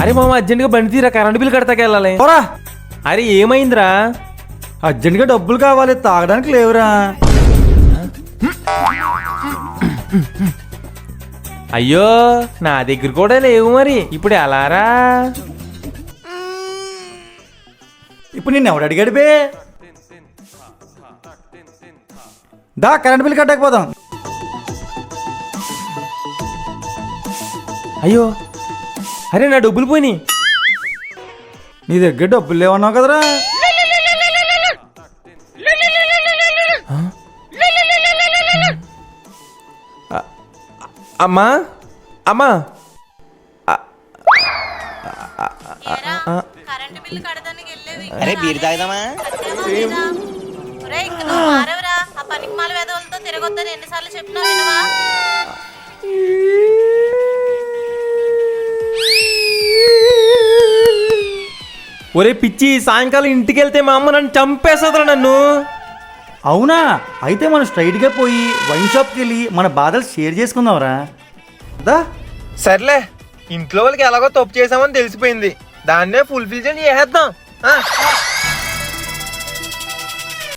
అరే మామ అర్జెంట్గా బండి తీరా, కరెంట్ బిల్ కడతాకి వెళ్ళాలి. పోరా, అరే ఏమైందిరా? అర్జెంట్గా డబ్బులు కావాలి, తాగడానికి లేవురా. అయ్యో నా దగ్గర కూడా లేవు, మరి ఇప్పుడు ఎలారా? ఇప్పుడు నిన్ను ఎవడు అడిగాడు బే? దా కరెంట్ బిల్ కట్టకపోదాం. అయ్యో అరే నా డబ్బులు పోయినాయి. నీ దగ్గర డబ్బులు లేవన్నావు కదరా. అమ్మా అమ్మా అరే బీర్ తాగదామా? ఆ పనికి మాల వేదవులతో తిరగొద్దని ఎన్నిసార్లు చెప్పినా వినవా? ఒరే పిచ్చి, సాయంకాలం ఇంటికి వెళ్తే మా అమ్మ నన్ను చంపేస్తుందిరా నన్ను. అవునా, అయితే మనం స్ట్రైట్గా పోయి వైన్ షాప్కి వెళ్ళి మన బాధలు షేర్ చేసుకుందాంరా. దా. సర్లే, ఇంట్లో వాళ్ళకి ఎలాగో తప్పు చేసామని తెలిసిపోయింది, దాన్నే ఫుల్ఫిల్ చేసేద్దాం.